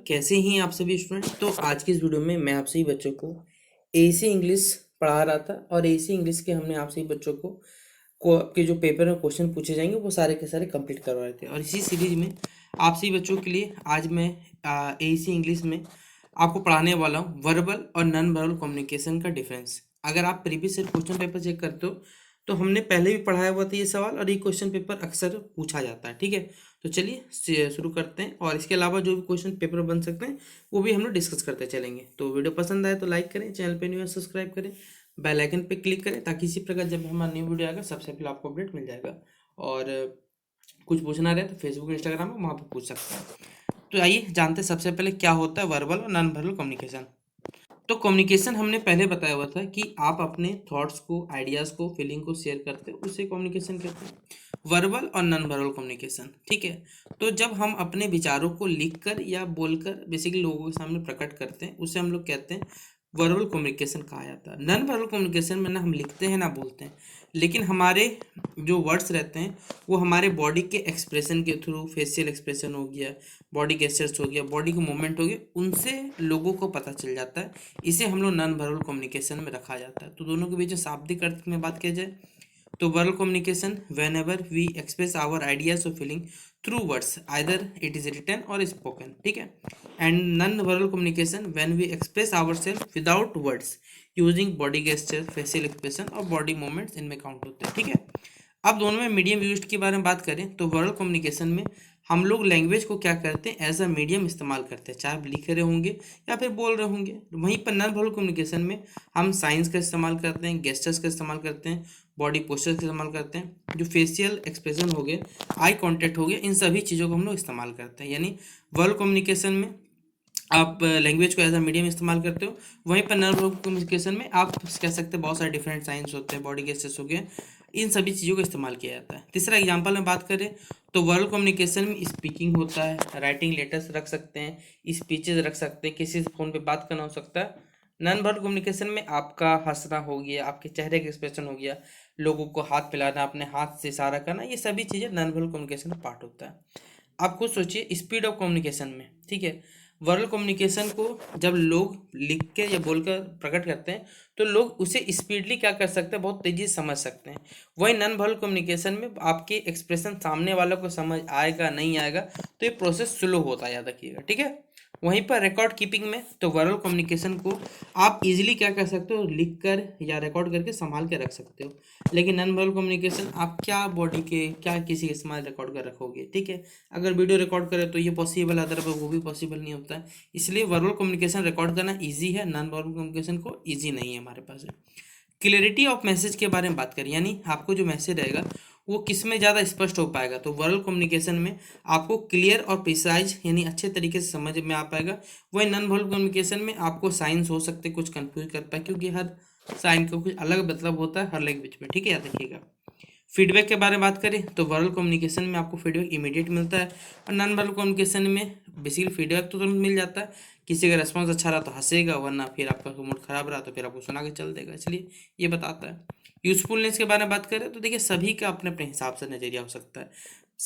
कैसे हैं आप सभी स्टूडेंट। तो आज की इस वीडियो में मैं आप सभी बच्चों को एसी इंग्लिश पढ़ा रहा था और एसी इंग्लिश के हमने आप सभी बच्चों को आपके जो पेपर में क्वेश्चन पूछे जाएंगे वो सारे के सारे कंप्लीट करवा रहे थे। और इसी सीरीज में आप सभी बच्चों के लिए आज मैं एसी इंग्लिश में आपको पढ़ाने वाला हूँ वर्बल और नॉन वर्बल कम्युनिकेशन का डिफरेंस। अगर आप previous year question paper check करते हो तो हमने पहले भी पढ़ाया हुआ था ये सवाल, और ये क्वेश्चन पेपर अक्सर पूछा जाता है। ठीक है, तो चलिए शुरू करते हैं। और इसके अलावा जो भी क्वेश्चन पेपर बन सकते हैं वो भी हम लोग डिस्कस करते चलेंगे। तो वीडियो पसंद आए तो लाइक करें, चैनल पे न्यू है सब्सक्राइब करें, बेल आइकन पे क्लिक करें ताकि इसी प्रकार जब हमारा न्यू वीडियो आएगा सबसे पहले आपको अपडेट मिल जाएगा। और कुछ पूछना रहे तो फेसबुक इंस्टाग्राम है, वहाँ पे पूछ सकते हैं। तो आइए जानते हैं सबसे पहले क्या होता है वर्बल और नॉन वर्बल कम्युनिकेशन। तो कम्युनिकेशन हमने पहले बताया हुआ था कि आप अपने थॉट्स को, आइडियाज़ को, फीलिंग को शेयर करते हैं, उसे कम्युनिकेशन कहते हैं। वर्बल और नॉन वर्बल कम्युनिकेशन, ठीक है। तो जब हम अपने विचारों को लिखकर या बोलकर बेसिकली लोगों के सामने प्रकट करते हैं उसे हम लोग कहते हैं वर्बल कम्युनिकेशन कहा जाता है। नॉन वर्बल कम्युनिकेशन में ना हम लिखते हैं ना बोलते हैं, लेकिन हमारे जो वर्ड्स रहते हैं वो हमारे बॉडी के एक्सप्रेशन के थ्रू, फेशियल एक्सप्रेशन हो गया, बॉडी गेस्चर्स हो गया, बॉडी के मूवमेंट हो गए, उनसे लोगों को पता चल जाता है। इसे हम लोग नॉन वर्बल कम्युनिकेशन में रखा जाता है। तो दोनों के बीच में शाब्दिक अर्थ में बात किया जाए तो verbal communication whenever we express our ideas और feeling through words either it is written और स्पोकन, ठीक है। And non verbal communication when we express our self without words using body gesture, facial expression और body movements इनमें count होते हैं, ठीक है। अब दोनों में मीडियम यूज के बारे में बात करें तो वर्बल कम्युनिकेशन में हम लोग लैंग्वेज को क्या करते हैं, एज अ मीडियम इस्तेमाल करते हैं, चाहे आप लिख रहे होंगे या फिर बोल रहे होंगे। वहीं पर नॉन वर्बल कम्युनिकेशन में हम साइंस का इस्तेमाल करते हैं, गेस्टर्स का इस्तेमाल करते हैं, बॉडी पोस्चर का इस्तेमाल करते हैं, जो फेशियल एक्सप्रेशन हो गए, आई कॉन्टेक्ट हो गया, इन सभी चीज़ों को हम लोग इस्तेमाल करते हैं। यानी वर्बल कम्युनिकेशन में आप लैंग्वेज को एज अ मीडियम इस्तेमाल करते हो, वहीं पर नॉन वर्बल कम्युनिकेशन में आप कह सकते हैं बहुत सारे डिफरेंट साइंस होते हैं, बॉडी गेस्टर्स हो गए, इन सभी चीज़ों का इस्तेमाल किया जाता है। तीसरा एग्जांपल में बात करें तो वर्बल कम्युनिकेशन में स्पीकिंग होता है, राइटिंग लेटर्स रख सकते हैं, स्पीचेज रख सकते हैं, किसी से फ़ोन पे बात करना हो सकता है। नॉन वर्बल कम्युनिकेशन में आपका हंसना हो गया, आपके चेहरे का एक्सप्रेशन हो गया, लोगों को हाथ मिलाना, अपने हाथ से इशारा करना, ये सभी चीज़ें नॉन वर्बल कम्युनिकेशन का पार्ट होता है। आप खुद सोचिए स्पीड ऑफ कम्युनिकेशन में, ठीक है, वर्बल कम्युनिकेशन को जब लोग लिख के या बोलकर प्रकट करते हैं तो लोग उसे स्पीडली क्या कर सकते हैं, बहुत तेज़ी से समझ सकते हैं। वही नॉन वर्बल कम्युनिकेशन में आपके एक्सप्रेशन सामने वालों को समझ आएगा नहीं आएगा तो ये प्रोसेस स्लो होता है, याद रखिएगा, ठीक है। वहीं पर रिकॉर्ड कीपिंग में तो वर्बल कम्युनिकेशन को आप इजीली क्या कर सकते हो, लिख कर या रिकॉर्ड करके संभाल के रख सकते हो। लेकिन नॉन वर्बल कम्युनिकेशन आप क्या बॉडी के, क्या किसी के इस्तेमाल रिकॉर्ड कर रखोगे, ठीक है। अगर वीडियो रिकॉर्ड करें तो ये पॉसिबल है, अदरवाइज वो भी पॉसिबल नहीं होता है। इसलिए वर्बल कम्युनिकेशन रिकॉर्ड करना ईजी है, नॉन वर्बल कम्युनिकेशन को ईजी नहीं है हमारे पास। क्लियरिटी ऑफ मैसेज के बारे में बात करें, यानी आपको जो मैसेज रहेगा वो किस में ज़्यादा स्पष्ट हो पाएगा, तो वर्बल कम्युनिकेशन में आपको क्लियर और प्रिसाइज यानी अच्छे तरीके से समझ में आ पाएगा। वही नॉन वर्बल कम्युनिकेशन में आपको साइंस हो सकते कुछ कंफ्यूज कर पाए, क्योंकि हर साइन का कुछ अलग मतलब होता है हर लैंग्वेज में, ठीक है, याद रखिएगा। फीडबैक के बारे में बात करें तो वर्बल कम्युनिकेशन में आपको फीडबैक इमीडिएट मिलता है, और नॉन वर्बल कम्युनिकेशन में बेसिकली फीडबैक तो तुरंत मिल जाता है। किसी का रिस्पॉन्स अच्छा रहा तो हंसेगा, वरना फिर आपका मूड खराब रहा तो फिर आपको सुना के चल देगा, इसलिए ये बताता है। यूजफुलनेस के बारे में बात करें तो देखिए सभी का अपने अपने हिसाब से नज़रिया हो सकता है।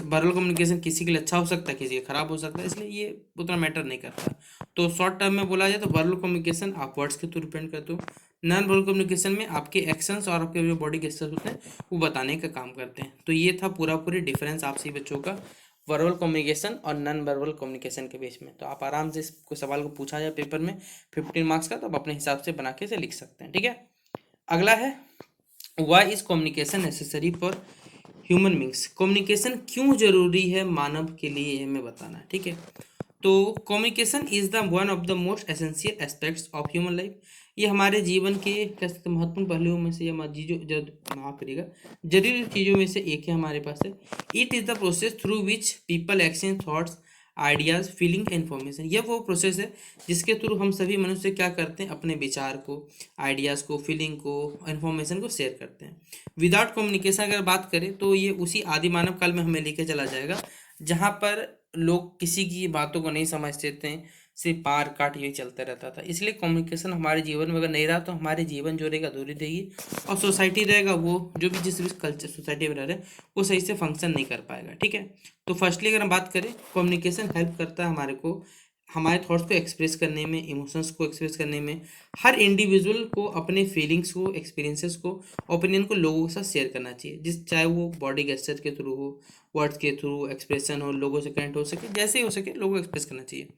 वर्बल कम्युनिकेशन किसी के लिए अच्छा हो सकता है, किसी के खराब हो सकता है, इसलिए ये उतना मैटर नहीं करता। तो शॉर्ट टर्म में बोला जाए तो वर्बल कम्युनिकेशन आप वर्ड्स के थ्रू डिपेंड करते हो, नॉन वर्बल कम्युनिकेशन में आपके एक्शंस और आपके जो बॉडी गेस्चर्स होते हैं वो बताने का काम करते हैं। तो ये था पूरा पूरी डिफरेंस आपसे बच्चों का वर्बल कम्युनिकेशन और नॉन वर्बल कम्युनिकेशन के बीच में। तो आप आराम से इस सवाल को पूछा जाए पेपर में 15 मार्क्स का, तो आप अपने हिसाब से बना के इसे लिख सकते हैं, ठीक है। अगला है why is communication necessary for human beings, communication क्यों जरूरी है मानव के लिए, ये हमें बताना है, ठीक है। तो communication is the one of the most essential aspects of human life, ये हमारे जीवन के कह सकते महत्वपूर्ण पहलुओं में से, या माफ करिएगा, जरूरी चीज़ों में से एक है हमारे पास है। It is the process through which people exchange thoughts, ideas, feeling, information, यह वो प्रोसेस है जिसके थ्रू हम सभी मनुष्य क्या करते हैं, अपने विचार को, आइडियाज़ को, फीलिंग को, इन्फॉर्मेशन को शेयर करते हैं। विदाउट कम्युनिकेशन अगर बात करें तो ये उसी आदि मानव काल में हमें लेके चला जाएगा जहाँ पर लोग किसी की बातों को नहीं समझते थे, सिर्फ पार काट यही चलता रहता था। इसलिए कम्युनिकेशन हमारे जीवन में अगर नहीं रहा तो हमारे जीवन जो रहेगा अधूरी रहेगी, और सोसाइटी रहेगा वो जो भी जिस भी कल्चर सोसाइटी में रह रहे हैं वो सही से फंक्शन नहीं कर पाएगा, ठीक है। तो फर्स्टली अगर हम बात करें, कम्युनिकेशन हेल्प करता है हमारे को हमारे थॉट्स को एक्सप्रेस करने में, इमोशंस को एक्सप्रेस करने में, हर इंडिविजुअल को अपने फीलिंग्स को, एक्सपीरियंसेस को, ओपिनियन को लोगों के साथ शेयर करना चाहिए, जिस चाहे वो बॉडी गेस्चर के थ्रू हो, वर्ड्स के थ्रू एक्सप्रेशन हो, लोगों से कनेक्ट हो सके, जैसे ही हो सके लोगों को एक्सप्रेस करना चाहिए।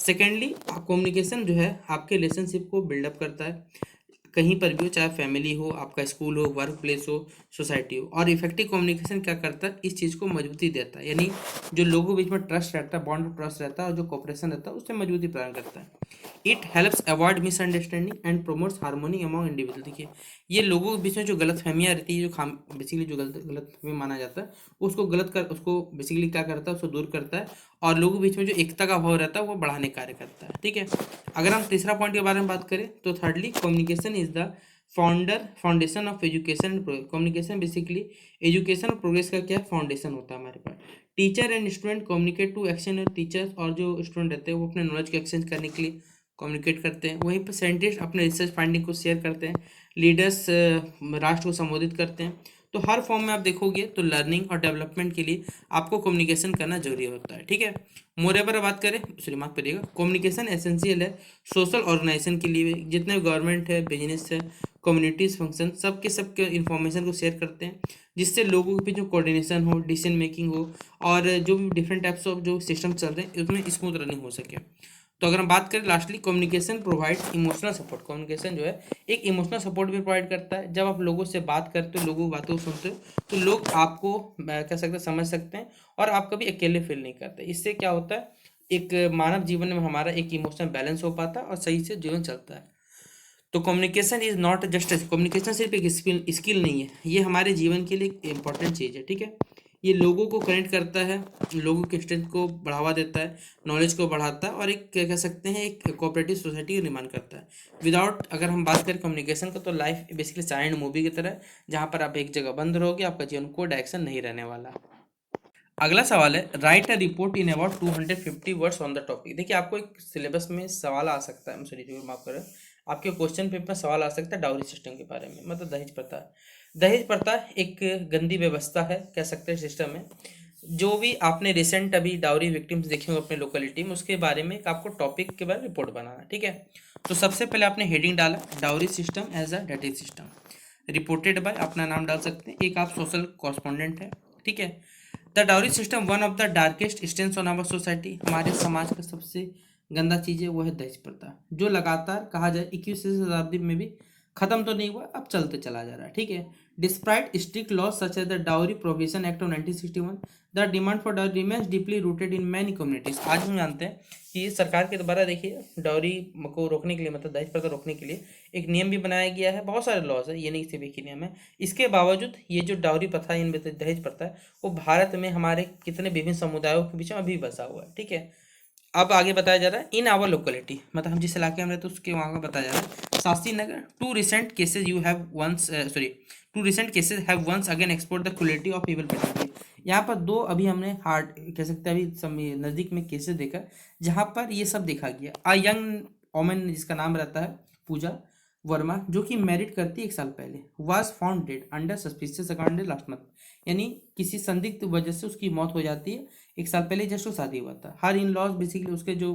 सेकेंडली, कम्युनिकेशन जो है आपके रिलेशनशिप को बिल्डअप करता है, कहीं पर भी हो, चाहे फैमिली हो, आपका स्कूल हो, वर्क प्लेस हो, सोसाइटी हो। और इफेक्टिव कम्युनिकेशन क्या करता है, इस चीज़ को मजबूती देता है, यानी जो लोगों के बीच में ट्रस्ट रहता है, बॉन्ड ऑफ ट्रस्ट रहता है, और जो कोऑपरेशन रहता है उससे मजबूती प्रदान करता है। It helps avoid misunderstanding and promotes harmony among individual. देखिए, ये लोगों के बीच में जो गलत फहमियाँ रहती है, जो खाम बेसिकली जो गलत फहमी माना जाता है, उसको बेसिकली क्या करता है, उसको दूर करता है, और लोगों के बीच में जो एकता का भाव रहता है वो बढ़ाने का कार्य करता है। ठीक है, अगर हम तीसरा पॉइंट के बारे में बात करें तो thirdly, communication is the foundation of education and progress. Communication basically education और प्रोग्रेस का क्या फाउंडेशन होता है हमारे पास। Teacher and student communicate to action, और टीचर्स और जो स्टूडेंट रहते हैं वो अपने नॉलेज को एक्सचेंज करने के लिए कम्युनिकेट करते हैं। वहीं पर साइंटिस्ट अपने रिसर्च फाइंडिंग को शेयर करते हैं। लीडर्स राष्ट्र को संबोधित करते हैं। तो हर फॉर्म में आप देखोगे तो लर्निंग और डेवलपमेंट के लिए आपको कम्युनिकेशन करना जरूरी होता है। ठीक है, मोरेबर बात करें, सॉरी माफ करिएगा, कम्युनिकेशन एसेंशियल है सोशल ऑर्गेनाइजेशन के लिए। जितने गवर्नमेंट है, बिजनेस है, कम्युनिटीज फंक्शन, सबके इन्फॉर्मेशन को शेयर करते हैं, जिससे लोगों के बीच जो कोऑर्डिनेशन हो, डिसीजन मेकिंग हो, और जो भी डिफरेंट टाइप्स ऑफ जो सिस्टम चल रहे हैं उसमें स्मूथ रनिंग हो सके। तो अगर हम बात करें lastly, communication provide emotional support. Communication जो है एक इमोशनल सपोर्ट भी प्रोवाइड करता है। जब आप लोगों से बात करते हो, लोगों की बातों को सुनते हो, तो लोग आपको कह सकते हैं, समझ सकते हैं, और आप कभी अकेले फील नहीं करते। इससे क्या होता है, एक मानव जीवन में हमारा एक इमोशनल बैलेंस हो पाता है और सही से जीवन चलता है। तो communication is not just, communication सिर्फ एक स्किल नहीं है, ये हमारे जीवन के लिए एक इंपॉर्टेंट चीज़ है। ठीक है, ये लोगों को कनेक्ट करता है, लोगों के स्ट्रेंथ को बढ़ावा देता है, नॉलेज को बढ़ाता है, और एक क्या कह सकते हैं, एक कोऑपरेटिव सोसाइटी का निर्माण करता है। विदाउट, अगर हम बात करें कम्युनिकेशन का, तो लाइफ बेसिकली साइलेंट मूवी की तरह है, जहाँ पर आप एक जगह बंद रहोगे, आपका जीवन को डायरेक्शन नहीं रहने वाला। अगला सवाल है, write a report in about 250 words on the topic. देखिए, आपको एक सिलेबस में सवाल आ सकता है, सॉरी माफ करें, आपके क्वेश्चन पेपर में सवाल आ सकता है डाउरी सिस्टम के बारे में, मतलब दहेज प्रथा। दहेज प्रथा एक गंदी व्यवस्था है, कह सकते हैं सिस्टम है। जो भी आपने रिसेंट अभी डाउरी विक्टिम्स देखे हो अपने लोकेलिटी में, उसके बारे में एक आपको टॉपिक के बारे में रिपोर्ट बनाना। ठीक है, तो सबसे पहले आपने हेडिंग डाला, dowry system as a dating system, reported by, अपना नाम डाल सकते हैं, एक आप सोशल कॉरस्पॉन्डेंट है। ठीक है, the dowry system one of the darkest stains on our society. हमारे समाज का सबसे गंदा चीज़ है वो है दहेज प्रथा, जो लगातार कहा जाए 21वीं शताब्दी में भी खत्म तो नहीं हुआ, अब चलते चला जा रहा है। ठीक है, despite strict laws such as the dowry provision act of 1961, the demand for dowry remains deeply rooted in many communities. आज हम जानते हैं कि सरकार के द्वारा, देखिए, डाउरी को रोकने के लिए, मतलब दहेज प्रथा रोकने के लिए एक नियम भी बनाया गया है, बहुत सारे लॉज है, ये नहीं सिर्फ एक ही नियम है। इसके बावजूद ये जो डाउरी प्रथा, इन दहेज प्रथा है, वो भारत में हमारे कितने विभिन्न समुदायों के बीच में अभी बसा हुआ है। ठीक है, अब आगे बताया जा रहा है, इन आवर लोकेलिटी, मतलब हम जिस इलाके में रहते हैं उसके वहाँ का बताया जा रहा है, Shastri Nagar, two recent cases have once again export the cruelty of evil manipulation. यहाँ पर दो अभी हमने हार्ड, कह सकते हैं, अभी नज़दीक में केसेस देखा, जहाँ पर ये सब देखा गया। अ यंग वोमेन, जिसका नाम रहता है पूजा वर्मा, जो कि मैरिड करती है 1 साल पहले, was found dead under suspicious account last month. यानी किसी संदिग्ध वजह से उसकी मौत हो जाती है, 1 साल पहले जस्ट वो शादी हुआ था। हर इन लॉज बेसिकली उसके जो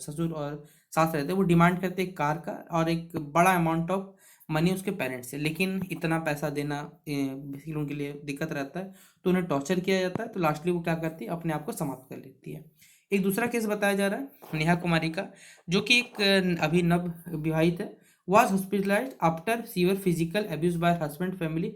ससुर और सास रहते हैं, वो डिमांड करते हैं एक कार का और एक बड़ा अमाउंट ऑफ मनी उसके पेरेंट्स से, लेकिन इतना पैसा देना बेसिकली उनके लिए दिक्कत रहता है, तो उन्हें टॉर्चर किया जाता है। तो लास्टली वो क्या करती है, अपने आप को समाप्त कर लेती है। एक दूसरा केस बताया जा रहा है नेहा कुमारी का, जो कि एक अभी नव विवाहित है, was hospitalized after severe physical abuse by her husband family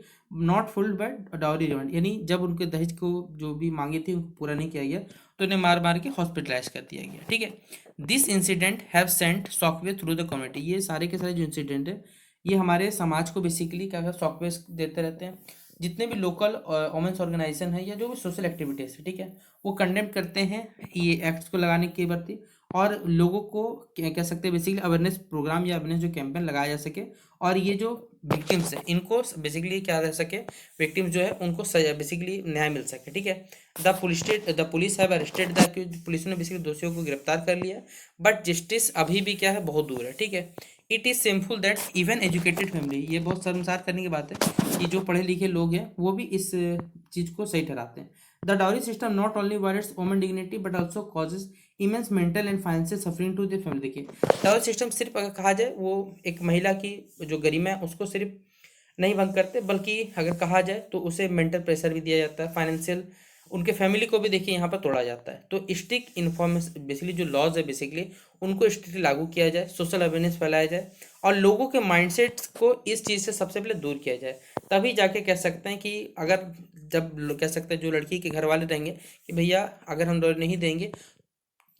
not fulfilled by dowry demand। यानी जब उनके दहेज को जो भी मांगे थे उनको पूरा नहीं किया गया, तो उन्हें मार मार के हॉस्पिटलाइज कर दिया गया। ठीक है, this incident have sent shockwave through the community. ये सारे के सारे जो इंसिडेंट है, ये हमारे समाज को बेसिकली क्या शॉकवेव देते रहते हैं। जितने भी लोकल वोमेंस ऑर्गेनाइजेशन है या जो भी सोशल एक्टिविटीज़ है, ठीक है, वो कंडेम करते हैं ये एक्ट्स को लगाने के प्रति, और लोगों को क्या कह सकते हैं, बेसिकली अवेयरनेस प्रोग्राम या अवेयरनेस जो कैंपेन लगाया जा सके, और ये जो विक्टिम्स है इनको बेसिकली क्या रह सके, विक्टिम्स जो है उनको बेसिकली न्याय मिल सके। ठीक है, the police have arrested the accused. Police ने बेसिकली दोषियों को गिरफ्तार कर लिया, बट जस्टिस अभी भी क्या है, बहुत दूर है। ठीक है, it is shameful that even educated family, ये बहुत शर्मसार करने की बात है कि जो पढ़े लिखे लोग हैं वो भी इस चीज़ को सही ठहराते हैं। The dowry system not only violates women dignity but also causes immense mental and financial suffering to the family. देखिए डाइवोर्स सिस्टम सिर्फ अगर कहा जाए वो एक महिला की जो गरिमा है उसको सिर्फ नहीं भंग करते, बल्कि अगर कहा जाए तो उसे मेंटल प्रेशर भी दिया जाता है, फाइनेंशियल उनके फैमिली को भी देखिए यहाँ पर तोड़ा जाता है। तो स्ट्रिक्ट इन्फॉर्मेशन बेसिकली जो लॉज है बेसिकली उनको स्ट्रिक्टली लागू किया जाए, सोशल अवेयरनेस फैलाया जाए और लोगों के माइंडसेट्स को इस चीज़ से सबसे पहले दूर किया जाए। तभी जाके कह सकते हैं कि अगर जब कह सकते हैं जो लड़की के घर वाले रहेंगे कि भैया अगर हम लोग नहीं देंगे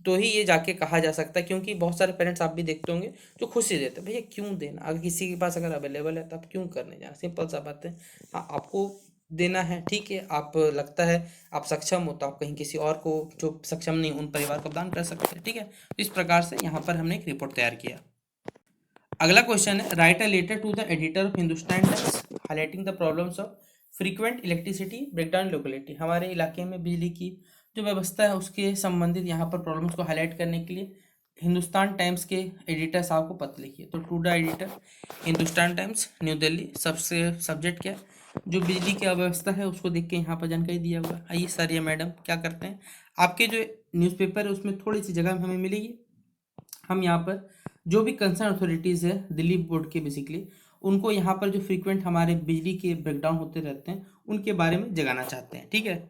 तो ही ये जाके कहा जा सकता है, क्योंकि बहुत सारे पेरेंट्स आप भी देखते होंगे जो खुशी देते हैं भैया क्यों देना, अगर किसी के पास अगर अवेलेबल है तो आप क्यों करने जाना, सिंपल सा बात है। हाँ आपको देना है ठीक है, आप लगता है आप सक्षम हो तो आप कहीं किसी और को जो सक्षम नहीं उन परिवार को दान कर सकते हैं, ठीक है। तो इस प्रकार से यहाँ पर हमने एक रिपोर्ट तैयार किया। अगला क्वेश्चन है write a letter to the editor of Hindustan Times highlighting the problems of frequent electricity breakdown locality. हमारे इलाके में बिजली की जो व्यवस्था है उसके संबंधित यहाँ पर प्रॉब्लम्स को हाईलाइट करने के लिए हिंदुस्तान टाइम्स के एडिटर साहब को पत्र लिखिए। तो to the editor Hindustan Times new Delhi, सबसे सब्जेक्ट क्या है जो बिजली की अव्यवस्था है उसको देख के यहाँ पर जानकारी दिया हुआ है। आइए सर या मैडम क्या करते हैं, आपके जो न्यूज़पेपर है उसमें थोड़ी सी जगह हमें मिलेगी, हम यहाँ पर जो भी कंसर्न अथॉरिटीज़ है दिल्ली बोर्ड के बेसिकली उनको यहाँ पर जो फ्रीक्वेंट हमारे बिजली के ब्रेकडाउन होते रहते हैं उनके बारे में जगाना चाहते हैं, ठीक है।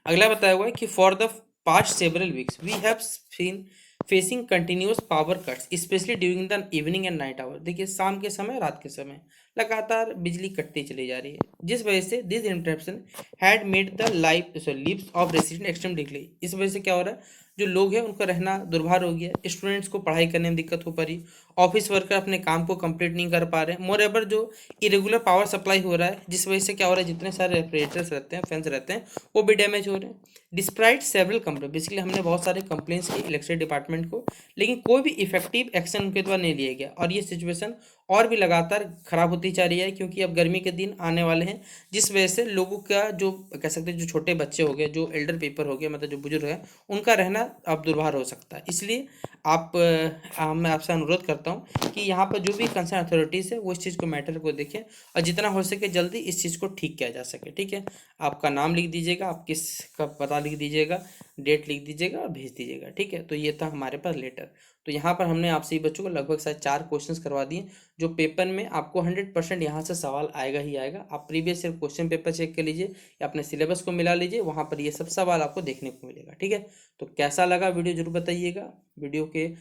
अगला बताया हुआ है कि for the past several weeks we have seen facing continuous power cuts specially during the evening and night hour. देखिए शाम के समय रात के समय लगातार बिजली कटती चली जा रही है, जिस वजह से this interruption had made the lives of resident extreme डिक्ली। इस वजह से क्या हो रहा है जो लोग हैं उनका रहना दुर्भर हो गया, स्टूडेंट्स को पढ़ाई करने में दिक्कत हो पा रही, ऑफिस वर्कर अपने काम को कंप्लीट नहीं कर पा रहे, मोर एवर जो इरेगुलर पावर सप्लाई हो रहा है जिस वजह से क्या हो रहा है जितने सारे रेफ्रिजरेटर्स रहते हैं फैंस रहते हैं वो भी डैमेज हो रहे हैं। डिस्प्राइट सेवरल कंप्लेंट बेसिकली हमने बहुत सारे कंप्लेंट्स की इलेक्ट्रिसिटी डिपार्टमेंट को, लेकिन कोई भी इफेक्टिव एक्शन उनके द्वारा नहीं लिया गया और ये सिचुएशन और भी लगातार खराब होती जा रही है, क्योंकि अब गर्मी के दिन आने वाले हैं जिस वजह से लोगों का जो कह सकते हैं जो छोटे बच्चे हो गए, जो एल्डर पीपल हो गए, मतलब जो बुजुर्ग हैं उनका रहना अब दुर्भर हो सकता है। इसलिए मैं आपसे अनुरोध करता हूँ कि यहाँ पर जो भी कंसर्न अथॉरिटीज़ है वो इस चीज़ को मैटर को देखें और जितना हो सके जल्दी इस चीज़ को ठीक किया जा सके, ठीक है। आपका नाम लिख दीजिएगा, आप किस का पता लिख दीजिएगा, डेट लिख दीजिएगा और भेज दीजिएगा, ठीक है। तो ये था हमारे पास लेटर। तो यहाँ पर हमने आपसे बच्चों को लगभग शायद 4 क्वेश्चंस करवा दिए जो पेपर में आपको 100% यहाँ से सवाल आएगा ही आएगा। आप previous year question paper check कर लीजिए या अपने सिलेबस को मिला लीजिए, वहाँ पर ये सब सवाल आपको देखने को मिलेगा, ठीक है। तो कैसा लगा वीडियो जरूर बताइएगा, वीडियो के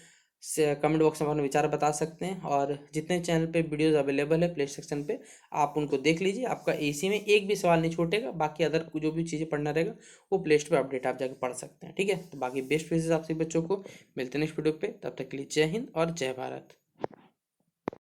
कमेंट बॉक्स में अपने विचार बता सकते हैं और जितने चैनल पे वीडियोस अवेलेबल है प्ले सेक्शन पे आप उनको देख लीजिए। आपका एसी में एक भी सवाल नहीं छूटेगा, बाकी अदर जो भी चीज़ें पढ़ना रहेगा वो प्ले स्टोर पर अपडेट आप जाके पढ़ सकते हैं, ठीक है। तो बाकी बेस्ट विशेष आप सभी बच्चों को मिलते हैं नेक्स्ट वीडियो पे, तब तक के लिए जय हिंद और जय भारत।